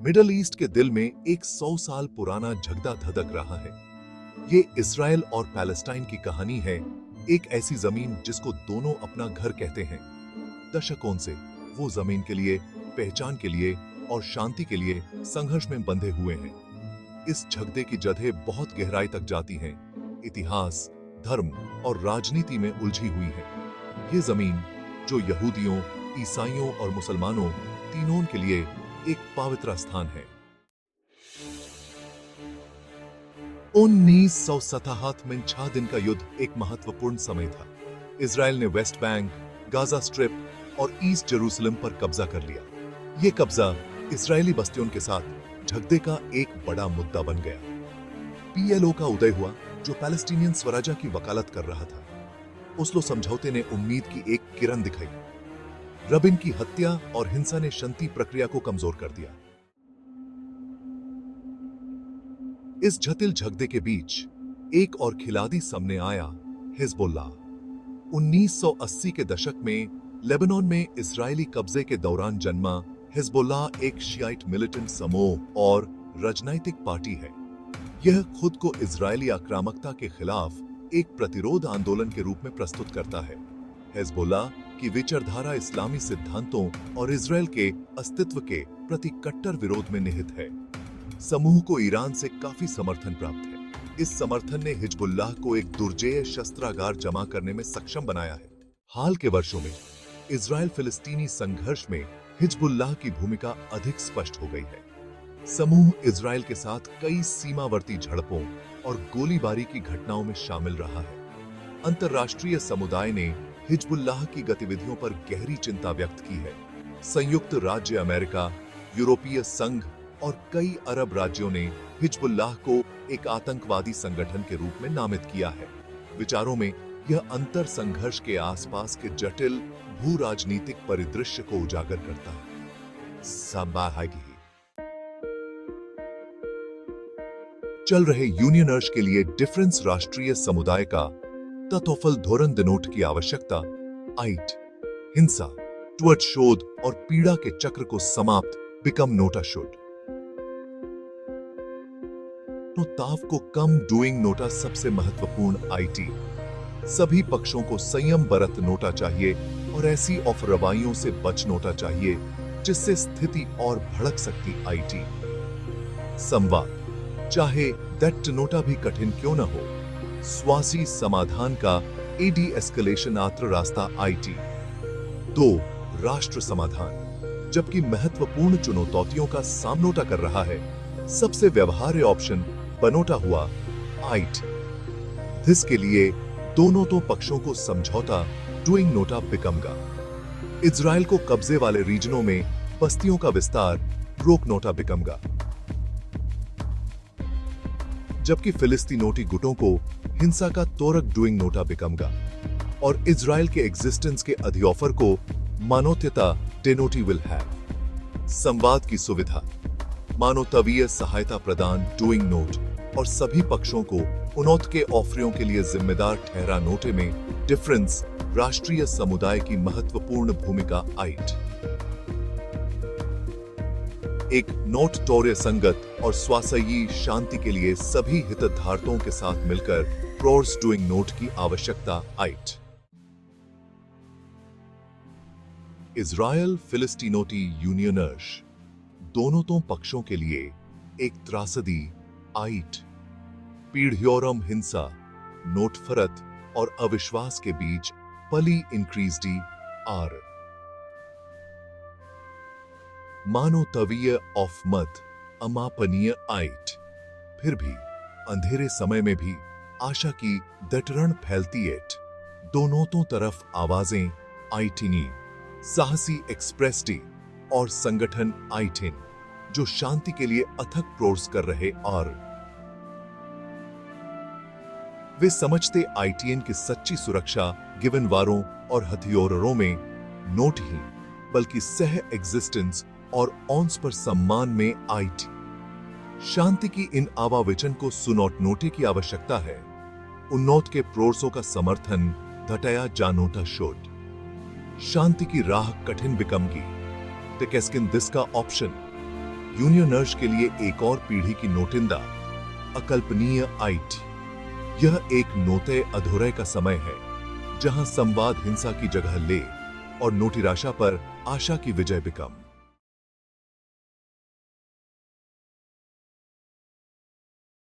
Middle east के दिल में एक 100 साल पुराना झगड़ा धधक रहा है। ये इसराइल और पैलेस्टाइन की कहानी है, एक ऐसी जमीन जिसको दोनों अपना घर कहते हैं। दशकों से वो जमीन के लिए, पहचान के लिए और शांति के लिए संघर्ष में बंधे हुए हैं। इस झगड़े की जड़ें बहुत गहराई तक जाती हैं, इतिहास, धर्म और राजनीति में उलझी हुई है। ये जमीन जो यहूदियों, ईसाइयों और मुसलमानों तीनों के लिए एक पवित्र स्थान है। 1967 में 6 दिन का युद्ध एक महत्वपूर्ण समय था। इजराइल ने वेस्ट बैंक, गाजा स्ट्रिप और ईस्ट जेरूसलम पर कब्जा कर लिया। ये कब्जा इजरायली बस्तियों के साथ झगड़े का एक बड़ा मुद्दा बन गया। पीएलओ का उदय हुआ, जो पैलेस्टीनियन स्वराज्य की वकालत कर रहा था। ओस्लो समझौते ने उम्मीद की एक किरण दिखाई। रबिन की हत्या और हिंसा ने शांति प्रक्रिया को कमजोर कर दिया। इस जटिल झगड़े के बीच एक और खिलाड़ी सामने आया, हिजबुल्लाह। 1980 के दशक में लेबनान में इजरायली कब्जे के दौरान जन्मा हिजबुल्लाह एक शियाइट मिलिटेंट समूह और राजनीतिक पार्टी है। यह खुद को इजरायली आक्रामकता के खिलाफ एक प्रतिरोध आंदोलन के रूप में प्रस्तुत करता है। हिजबुल्लाह की विचारधारा इस्लामी सिद्धांतों और इजरायल के अस्तित्व के प्रति कट्टर विरोध में निहित है। समूह को ईरान से काफी समर्थन प्राप्त है। इस समर्थन ने हिजबुल्लाह को एक दुर्जेय शस्त्रागार जमा करने में सक्षम बनाया है। हाल के वर्षों में इजरायल फिलिस्तीनी संघर्ष में हिजबुल्लाह की भूमिका अधिक स्पष्ट हो गई है। समूह इजरायल के साथ कई सीमावर्ती झड़पों और गोलीबारी की घटनाओं में शामिल रहा है। अंतर्राष्ट्रीय समुदाय ने हिजबुल्लाह की गतिविधियों पर गहरी चिंता व्यक्त की है। संयुक्त राज्य अमेरिका, यूरोपीय संघ और कई अरब राज्यों ने हिजबुल्लाह को एक आतंकवादी संगठन के रूप में नामित किया है। विचारों में यह अंतर संघर्ष के आसपास के जटिल भू राजनीतिक परिदृश्य को उजागर करता है। चल रहे यूनियन अर्श के लिए डिफरेंस राष्ट्रीय समुदाय का तत्फल धोरण दिनोट की आवश्यकता, आइट, हिंसा, ट्वर्ट शोध और पीड़ा के चक्र को समाप्त, बिकम नोटा शुड। तो ताव को कम डूइंग नोटा सबसे महत्वपूर्ण आईटी। सभी पक्षों को संयम बरत नोटा चाहिए और ऐसी अफरवाइयों से बच नोटा चाहिए जिससे स्थिति और भड़क सकती आईटी। संवाद, चाहे दैट नोटा भी कठिन क्यों न हो, स्वासी समाधान का एडी एस्केलेशन आत्र रास्ता आईटी। 2. राष्ट्र समाधान, जबकि महत्वपूर्ण चुनौतियों का सामनोटा कर रहा है, सबसे व्यवहार्य ऑप्शन बनोटा हुआ आइट। जिसके लिए दोनों तो पक्षों को समझौता डूइंग नोटा बिकमगा। इजराइल को कब्जे वाले रीजनों में बस्तियों का विस्तार रोक नोटा बिकमगा, जबकि फिलिस्तीनोटी गुटों को हिंसा का तोरक डूइंग नोटा बिकमगा और इजराइल के एग्जिस्टेंस के अधिऑफर को मानवता डेनोटी विल हैव। संवाद की सुविधा, मानवतावीय सहायता प्रदान डूइंग नोट और सभी पक्षों को उनौत के ऑफरियों के लिए जिम्मेदार ठहरा नोटे में डिफरेंस राष्ट्रीय समुदाय की महत्वपूर्ण भूमिका आइट। एक नोट तौर्य संगत और स्वास्थ्यी शांति के लिए सभी हितधारकों के साथ मिलकर प्रोर्स डूइंग नोट की आवश्यकता आइट। इजराइल फिलिस्तीनोटी यूनियनर्श दोनों तो पक्षों के लिए एक त्रासदी आइट। पीढ़ियोरम हिंसा, नोटफरत और अविश्वास के बीच पली इंक्रीज्डी आर। मानवतावीय ऑफ मत अमापनीय आइट। फिर भी अंधेरे समय में भी आशा की दटरण फैलती एट। दोनों तो तरफ आवाजें आइटिनी, साहसी एक्सप्रेसडी और संगठन आइटिन जो शांति के लिए अथक प्रोर्स कर रहे और वे समझते आईटीएन की सच्ची सुरक्षा गिवन वारों और हथियारों में नोट ही बल्कि सह एग्जिस्टेंस और ऑन्स पर सम्मान में आईटी। शांति की इन आवाविचन को सुनौट नोटे की आवश्यकता है। उन्नौत के प्रोर्सों का समर्थन घटाया जानोटा शोध। शांति की राह कठिन बिकमगी टेकेस्किन दिस का ऑप्शन यूनियनर्स के लिए एक और पीढ़ी की नोटिंदा, अकल्पनीय आइट। यह एक नोते अधूरे का समय है जहां संवाद हिंसा की जगह ले और नोटिराशा पर आशा की विजय बिकम।